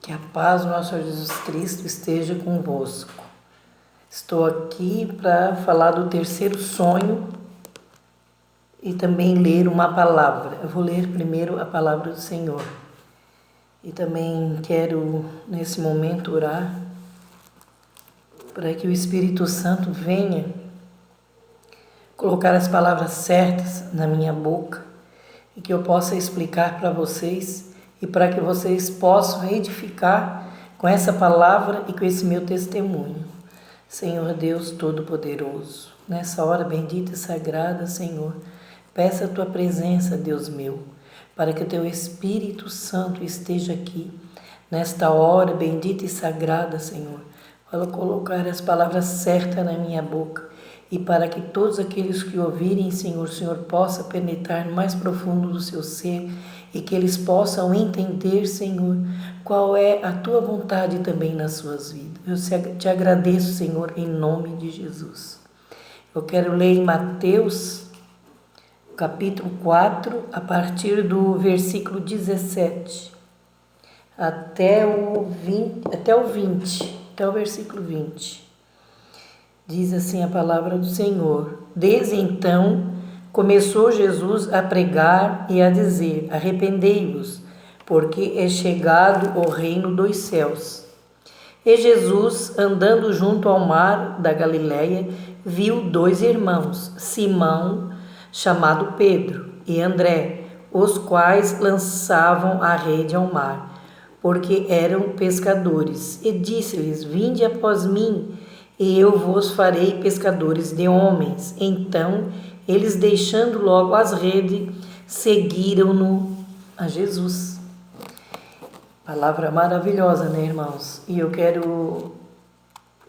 Que a paz do nosso Senhor Jesus Cristo esteja convosco. Estou aqui para falar do terceiro sonho e também ler uma palavra. Eu vou ler primeiro a palavra do Senhor. E também quero, nesse momento, orar para que o Espírito Santo venha colocar as palavras certas na minha boca e que eu possa explicar para vocês e para que vocês possam edificar com essa palavra e com esse meu testemunho. Senhor Deus Todo-Poderoso, nessa hora bendita e sagrada, Senhor, peça a Tua presença, Deus meu, para que o Teu Espírito Santo esteja aqui, nesta hora bendita e sagrada, Senhor, para colocar as palavras certas na minha boca e para que todos aqueles que ouvirem, Senhor, o Senhor possa penetrar no mais profundo do seu ser e que eles possam entender, Senhor, qual é a Tua vontade também nas suas vidas. Eu te agradeço, Senhor, em nome de Jesus. Eu quero ler em Mateus, capítulo 4, a partir do versículo 17, até o versículo 20. Diz assim a palavra do Senhor: Desde então começou Jesus a pregar e a dizer: Arrependei-vos, porque é chegado o reino dos céus. E Jesus, andando junto ao mar da Galileia, viu dois irmãos, Simão, chamado Pedro, e André, os quais lançavam a rede ao mar, porque eram pescadores. E disse-lhes: Vinde após mim, e eu vos farei pescadores de homens. Então, eles, deixando logo as redes, seguiram-no a Jesus. Palavra maravilhosa, né, irmãos? E eu quero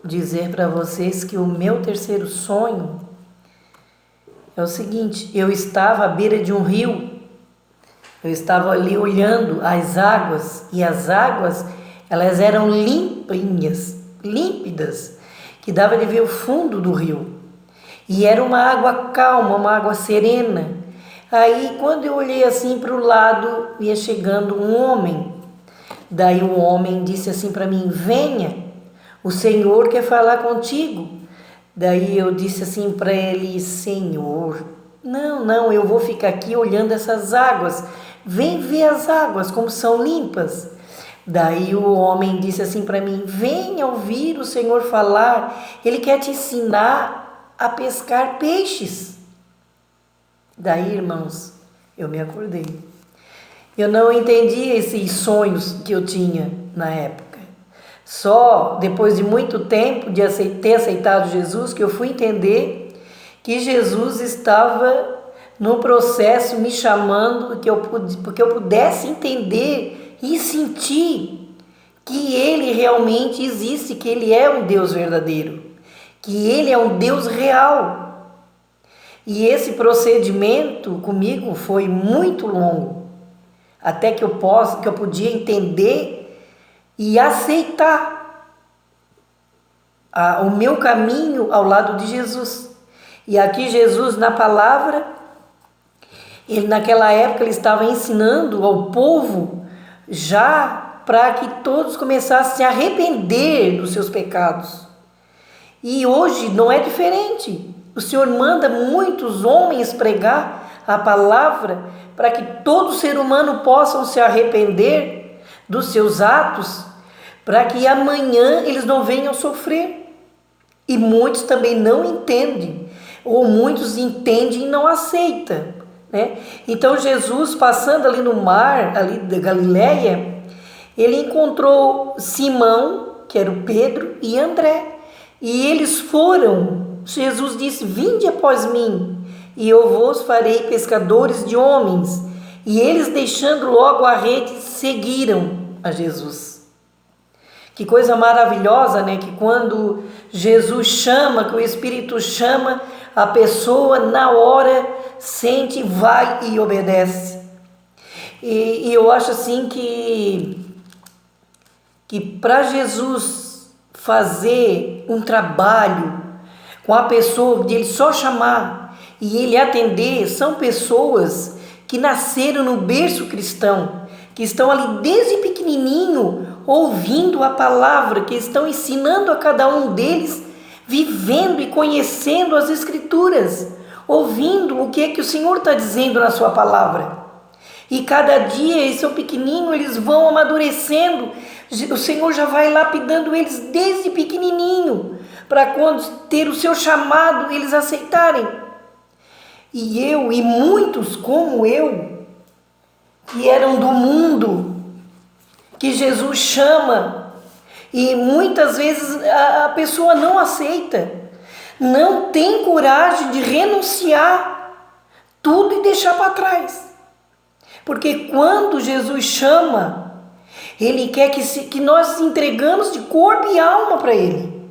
dizer para vocês que o meu terceiro sonho é o seguinte: eu estava à beira de um rio, eu estava ali olhando as águas, e as águas, elas eram límpidas, que dava de ver o fundo do rio. E era uma água calma, uma água serena. Aí, quando eu olhei assim para o lado, ia chegando um homem. Daí o homem disse assim para mim: Venha, o Senhor quer falar contigo. Daí eu disse assim para ele: Senhor, não, eu vou ficar aqui olhando essas águas. Vem ver as águas, como são limpas. Daí o homem disse assim para mim: Venha ouvir o Senhor falar, Ele quer te ensinar a pescar peixes. Daí, irmãos, eu me acordei. Eu não entendi esses sonhos que eu tinha na época. Só depois de muito tempo de ter aceitado Jesus que eu fui entender que Jesus estava no processo me chamando porque eu pudesse entender e sentir que Ele realmente existe, que Ele é um Deus verdadeiro, que Ele é um Deus real. E esse procedimento comigo foi muito longo, até que eu podia entender e aceitar o meu caminho ao lado de Jesus. E aqui Jesus, na palavra, naquela época ele estava ensinando ao povo já para que todos começassem a se arrepender dos seus pecados. E hoje não é diferente. O Senhor manda muitos homens pregar a palavra para que todo ser humano possa se arrepender dos seus atos, para que amanhã eles não venham sofrer. E muitos também não entendem, ou muitos entendem e não aceitam, né? Então Jesus, passando ali no mar, ali da Galileia, ele encontrou Simão, que era o Pedro, e André. E eles foram, Jesus disse: Vinde após mim, e eu vos farei pescadores de homens. E eles, deixando logo a rede, seguiram a Jesus. Que coisa maravilhosa, né? Que quando Jesus chama, que o Espírito chama, a pessoa na hora sente, vai e obedece. E eu acho assim que para Jesus fazer um trabalho com a pessoa, de ele só chamar e ele atender, são pessoas que nasceram no berço cristão, que estão ali desde pequenininho ouvindo a palavra que estão ensinando a cada um deles, vivendo e conhecendo as Escrituras, ouvindo o que é que o Senhor está dizendo na sua palavra. E cada dia, eles são pequenininhos, eles vão amadurecendo, o Senhor já vai lapidando eles desde pequenininho, para quando ter o seu chamado, eles aceitarem. E eu, e muitos como eu, que eram do mundo, que Jesus chama, e muitas vezes a pessoa não aceita, não tem coragem de renunciar tudo e deixar para trás. Porque quando Jesus chama, Ele quer que nós entregamos de corpo e alma para Ele.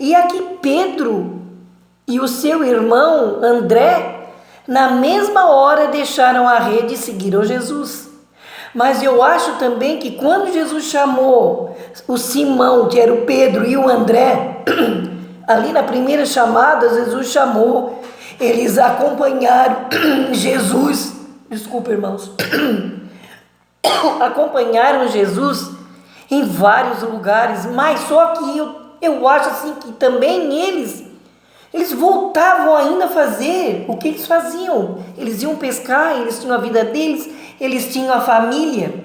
E aqui Pedro e o seu irmão André, na mesma hora deixaram a rede e seguiram Jesus. Mas eu acho também que quando Jesus chamou o Simão, que era o Pedro, e o André, ali na primeira chamada, Jesus chamou, eles acompanharam Jesus, desculpa, irmãos, acompanharam Jesus em vários lugares, mas só que eu acho assim que também eles voltavam ainda a fazer o que eles faziam. Eles iam pescar, eles tinham a vida deles, eles tinham a família.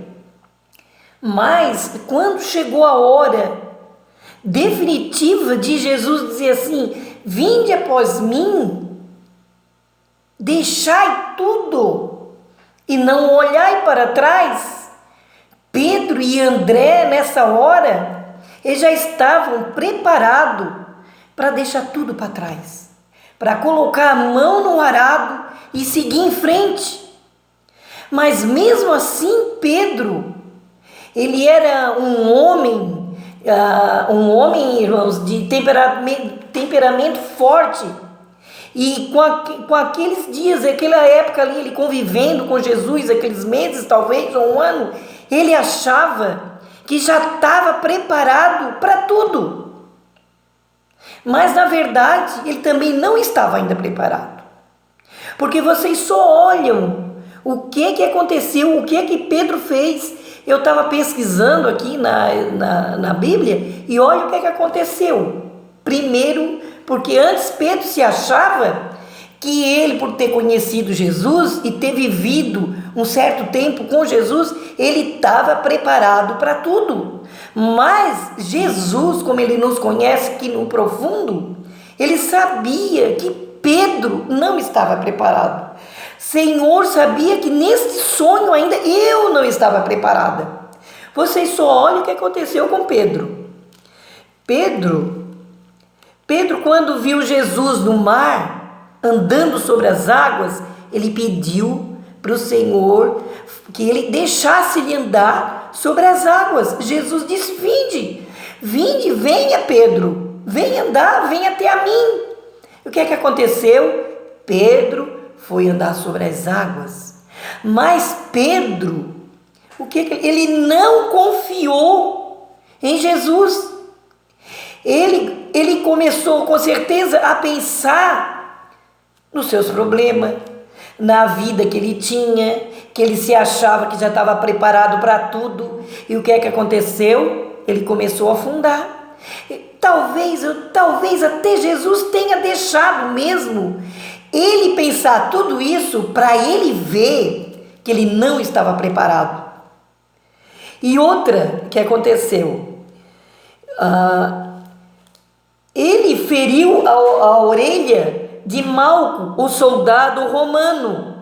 Mas quando chegou a hora definitiva de Jesus dizer assim: vinde após mim, deixai tudo e não olhai para trás, Pedro e André nessa hora, eles já estavam preparados para deixar tudo para trás, para colocar a mão no arado e seguir em frente. Mas mesmo assim, Pedro, ele era um homem, irmãos, de temperamento forte. E com aqueles dias, aquela época ali, ele convivendo com Jesus, aqueles meses talvez, ou um ano, ele achava que já estava preparado para tudo. Mas na verdade, ele também não estava ainda preparado. Porque vocês só olham o que aconteceu, o que Pedro fez. Eu estava pesquisando aqui na Bíblia e olha o que aconteceu. Primeiro, porque antes Pedro se achava que ele, por ter conhecido Jesus e ter vivido um certo tempo com Jesus, ele estava preparado para tudo. Mas Jesus, como ele nos conhece aqui no profundo, ele sabia que Pedro não estava preparado. Senhor sabia que neste sonho ainda eu não estava preparada. Vocês só olhem o que aconteceu com Pedro. Pedro, quando viu Jesus no mar, andando sobre as águas, ele pediu para o Senhor que ele deixasse ele andar sobre as águas. Jesus disse: vinde, venha Pedro, venha andar, venha até a mim. E o que aconteceu? Pedro foi andar sobre as águas, mas Pedro, ele não confiou em Jesus. Ele começou com certeza a pensar nos seus problemas, na vida que ele tinha, que ele se achava que já estava preparado para tudo. E o que aconteceu? Ele começou a afundar. Talvez até Jesus tenha deixado mesmo ele pensar tudo isso para ele ver que ele não estava preparado. E outra que aconteceu, ele feriu a orelha de Malco, o soldado romano.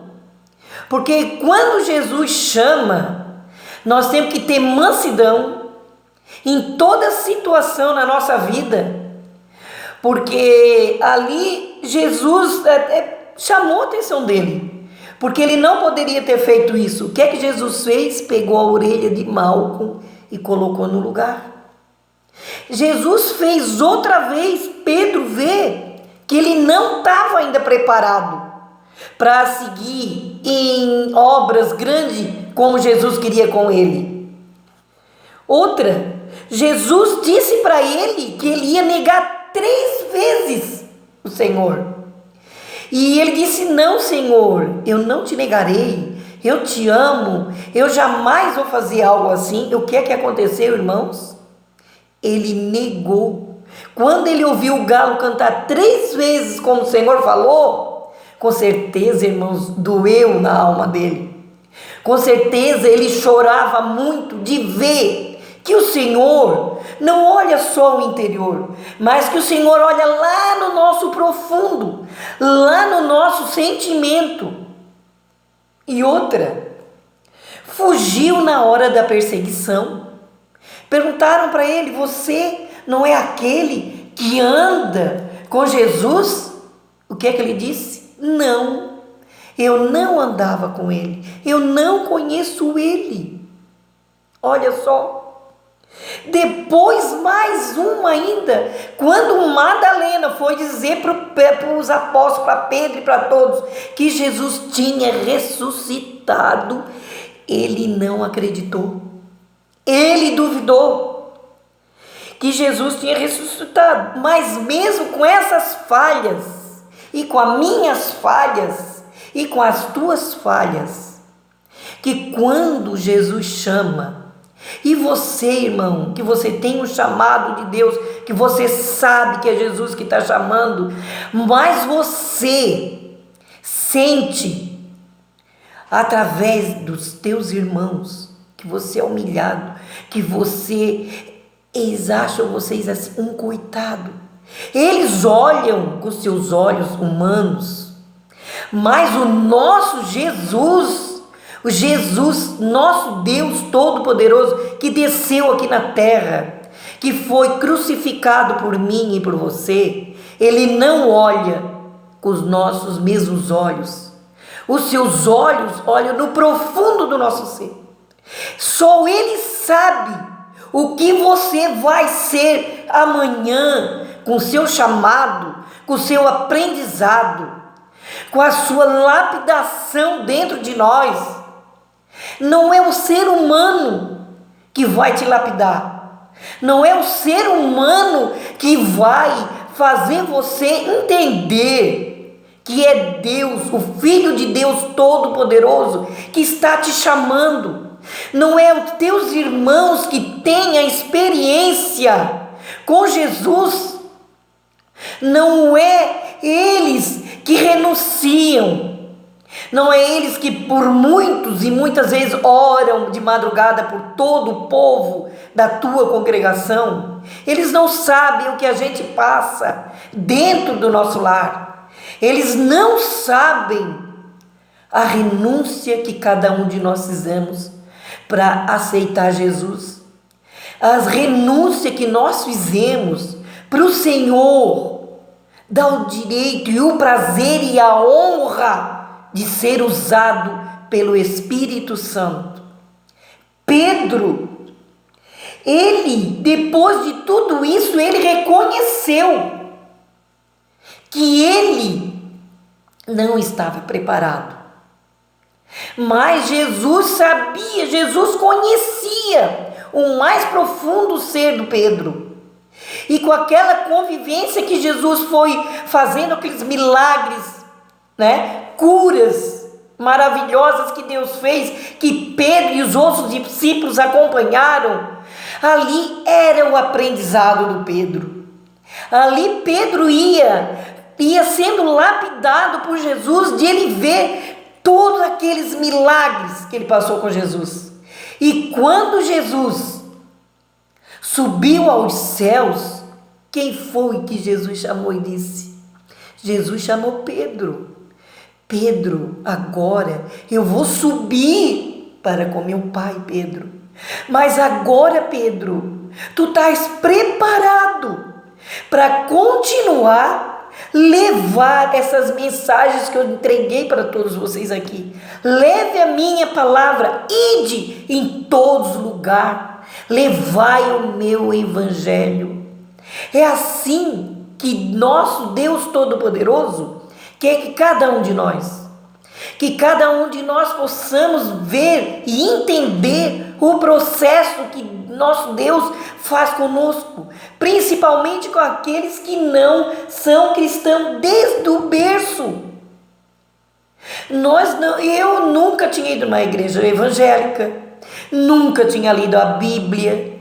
Porque quando Jesus chama, nós temos que ter mansidão em toda situação na nossa vida. Porque ali Jesus chamou a atenção dele. Porque ele não poderia ter feito isso. O que Jesus fez? Pegou a orelha de Malco e colocou no lugar. Jesus fez outra vez Pedro ver que ele não estava ainda preparado para seguir em obras grandes como Jesus queria com ele. Outra, Jesus disse para ele que ele ia negar 3 vezes o Senhor. E ele disse: não, Senhor, eu não te negarei. eu te amo, eu jamais vou fazer algo assim. O que é que aconteceu, irmãos? Ele negou. Quando ele ouviu o galo cantar 3 vezes, como o Senhor falou, com certeza, irmãos, doeu na alma dele. Com certeza ele chorava muito de ver que o Senhor não olha só o interior, mas que o Senhor olha lá no nosso profundo, lá no nosso sentimento. E outra, fugiu na hora da perseguição. Perguntaram para ele: você não é aquele que anda com Jesus? O que é que ele disse? Não, eu não andava com ele, eu não conheço ele. Olha só. Depois mais uma ainda, quando Madalena foi dizer para os apóstolos, para Pedro e para todos, que Jesus tinha ressuscitado, ele não acreditou, ele duvidou que Jesus tinha ressuscitado. Mas mesmo com essas falhas, e com as minhas falhas, e com as tuas falhas, que quando Jesus chama, e você, irmão, que você tem um chamado de Deus, que você sabe que é Jesus que está chamando, mas você sente, através dos teus irmãos, que você é humilhado, que eles acham vocês assim, um coitado. Eles olham com seus olhos humanos, mas o nosso Jesus, o Jesus, nosso Deus Todo-Poderoso, que desceu aqui na terra, que foi crucificado por mim e por você, ele não olha com os nossos mesmos olhos. Os seus olhos olham no profundo do nosso ser. Só ele sabe o que você vai ser amanhã, com o seu chamado, com o seu aprendizado, com a sua lapidação dentro de nós. Não é o ser humano que vai te lapidar. Não é o ser humano que vai fazer você entender que é Deus, o Filho de Deus Todo-Poderoso, que está te chamando. Não é os teus irmãos que têm a experiência com Jesus. Não é eles que renunciam. Não é eles que por muitos e muitas vezes oram de madrugada por todo o povo da tua congregação. Eles não sabem o que a gente passa dentro do nosso lar. Eles não sabem a renúncia que cada um de nós fizemos para aceitar Jesus. As renúncias que nós fizemos para o Senhor dar o direito e o prazer e a honra de ser usado pelo Espírito Santo. Pedro, ele, depois de tudo isso, ele reconheceu que ele não estava preparado. Mas Jesus sabia, Jesus conhecia o mais profundo ser do Pedro. E com aquela convivência que Jesus foi fazendo, aqueles milagres, curas maravilhosas que Deus fez, que Pedro e os outros discípulos acompanharam, ali era o aprendizado do Pedro. Ali Pedro ia sendo lapidado por Jesus, de ele ver todos aqueles milagres que ele passou com Jesus. E quando Jesus subiu aos céus, quem foi que Jesus chamou e disse? Jesus chamou Pedro. Pedro, agora eu vou subir para com meu Pai, Pedro. Mas agora, Pedro, tu estás preparado para continuar levar essas mensagens que eu entreguei para todos vocês aqui. Leve a minha palavra, ide em todos os lugares, levai o meu evangelho. É assim que nosso Deus Todo-Poderoso quer que cada um de nós possamos ver e entender o processo que nosso Deus faz conosco, principalmente com aqueles que não são cristãos desde o berço. Eu nunca tinha ido numa igreja evangélica, nunca tinha lido a Bíblia.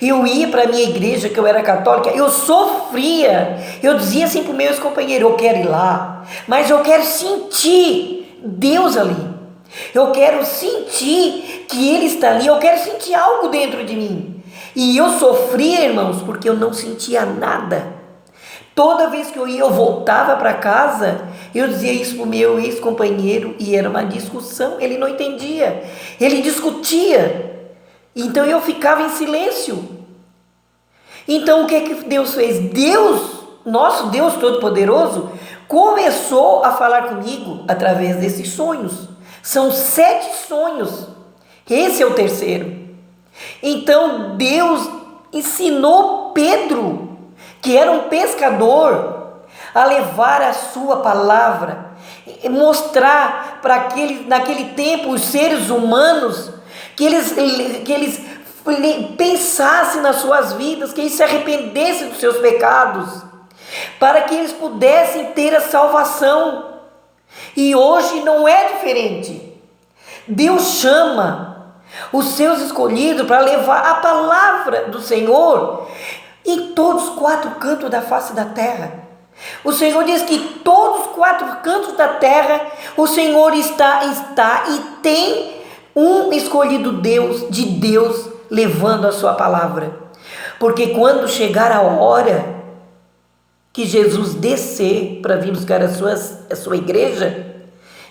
Eu ia para a minha igreja, que eu era católica, eu sofria. Eu dizia assim para os meus companheiros: eu quero ir lá, mas eu quero sentir Deus ali. Eu quero sentir que Ele está ali, eu quero sentir algo dentro de mim. E eu sofria, irmãos, porque eu não sentia nada. Toda vez que eu ia, eu voltava para casa, eu dizia isso para o meu ex-companheiro e era uma discussão, ele não entendia, ele discutia, então eu ficava em silêncio. Então o que é que Deus fez? Deus, nosso Deus Todo-Poderoso, começou a falar comigo através desses sonhos. São 7 sonhos, esse é o terceiro. Então Deus ensinou Pedro, que era um pescador, a levar a sua palavra, mostrar para naquele tempo os seres humanos, que eles pensassem nas suas vidas, que eles se arrependessem dos seus pecados, para que eles pudessem ter a salvação. E hoje não é diferente. Deus chama os seus escolhidos para levar a palavra do Senhor em todos os 4 cantos da face da terra. O Senhor diz que todos os 4 cantos da terra o Senhor está e tem um escolhido de Deus levando a sua palavra. Porque quando chegar a hora que Jesus descer para vir buscar a sua igreja,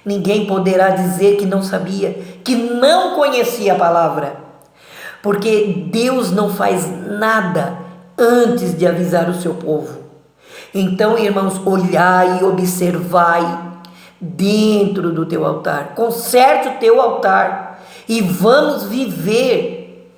ninguém poderá dizer que não sabia, que não conhecia a palavra. Porque Deus não faz nada antes de avisar o seu povo. Então, irmãos, olhai e observai dentro do teu altar. Conserte o teu altar e vamos viver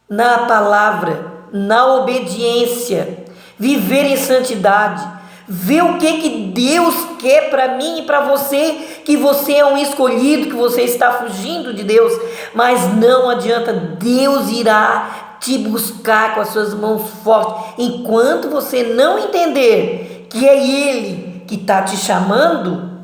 na palavra, na obediência, viver em santidade. Ver o que Deus quer para mim e para você, que você é um escolhido, que você está fugindo de Deus, mas não adianta, Deus irá te buscar com as suas mãos fortes. Enquanto você não entender que é Ele que está te chamando,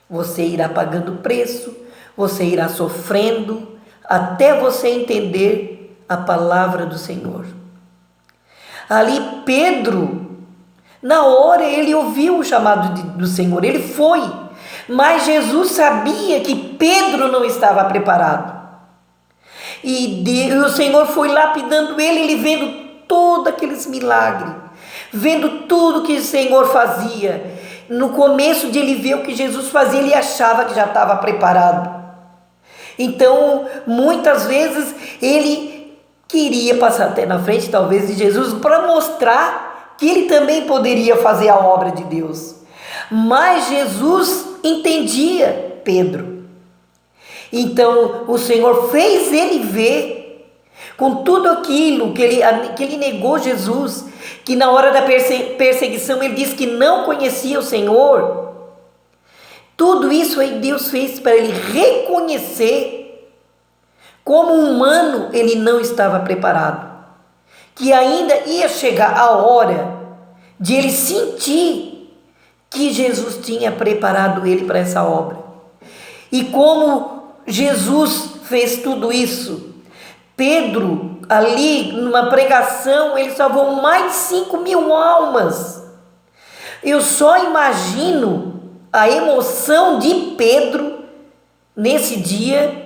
você irá pagando preço, você irá sofrendo, até você entender a palavra do Senhor. Ali Pedro, na hora ele ouviu o chamado do Senhor, ele foi, mas Jesus sabia que Pedro não estava preparado. E o Senhor foi lapidando ele vendo todos aqueles milagres, vendo tudo que o Senhor fazia. No começo de ele ver o que Jesus fazia, ele achava que já estava preparado. Então, muitas vezes, ele queria passar até na frente, talvez, de Jesus, para mostrar que ele também poderia fazer a obra de Deus. Mas Jesus entendia Pedro. Então o Senhor fez ele ver, com tudo aquilo que ele negou Jesus, que na hora da perseguição ele disse que não conhecia o Senhor. Tudo isso aí Deus fez para ele reconhecer, como humano ele não estava preparado, que ainda ia chegar a hora de ele sentir que Jesus tinha preparado ele para essa obra. E como Jesus fez tudo isso, Pedro, ali numa pregação, ele salvou mais de 5.000 almas. Eu só imagino a emoção de Pedro nesse dia,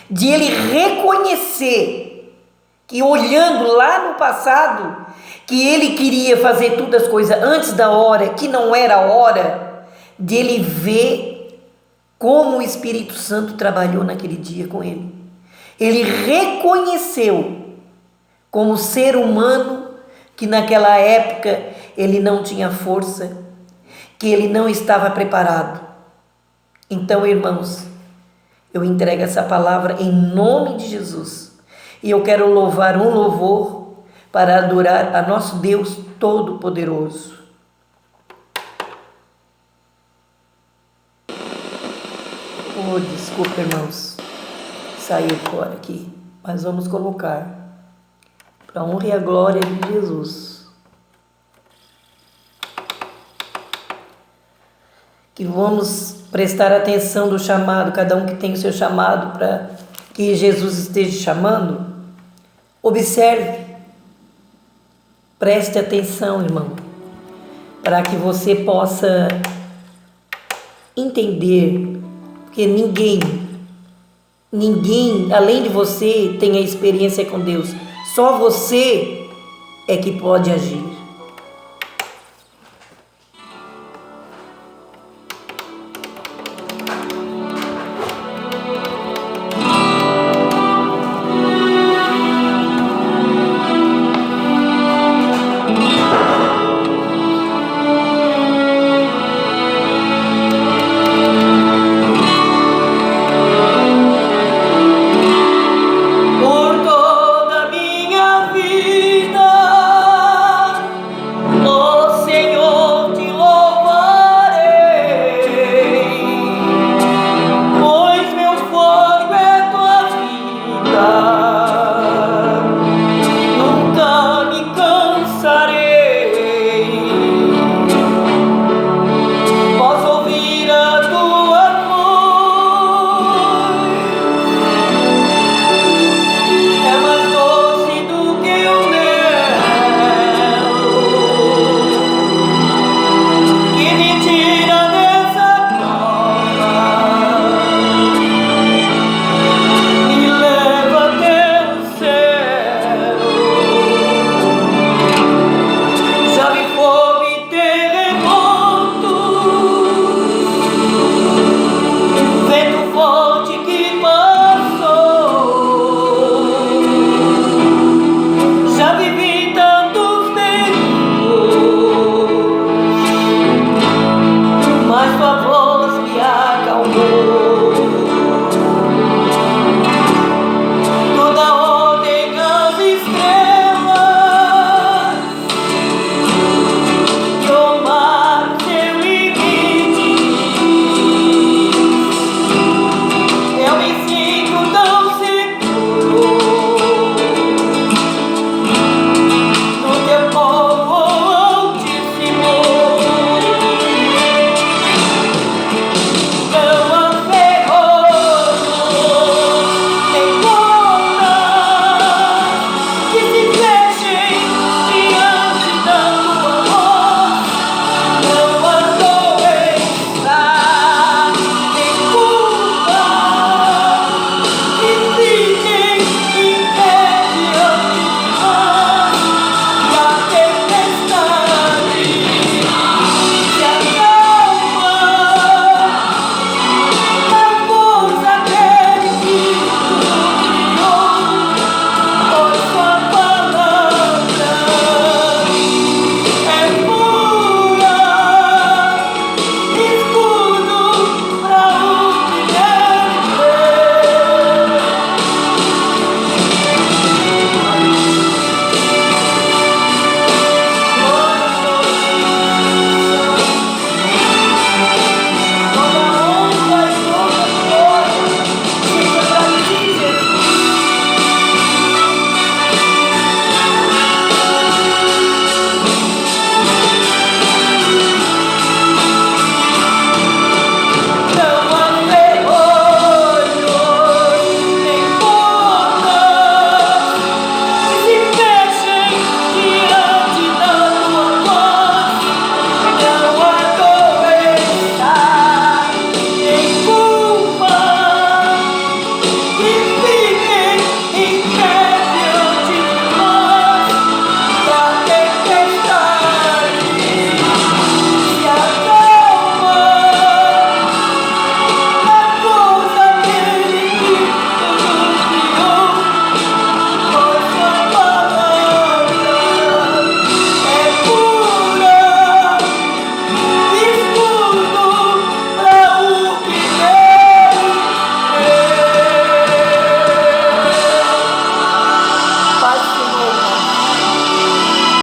de ele reconhecer que, olhando lá no passado, que ele queria fazer todas as coisas antes da hora, que não era a hora, de ele ver como o Espírito Santo trabalhou naquele dia com ele. Ele reconheceu como ser humano que naquela época ele não tinha força, que ele não estava preparado. Então, irmãos, eu entrego essa palavra em nome de Jesus. E eu quero louvar um louvor para adorar a nosso Deus Todo-Poderoso. Oh, desculpa, irmãos, saiu fora aqui, mas vamos colocar para a honra e a glória de Jesus, que vamos prestar atenção do chamado, cada um que tem o seu chamado para que Jesus esteja chamando. Observe, preste atenção, irmão, para que você possa entender que ninguém além de você tem a experiência com Deus. Só você é que pode agir.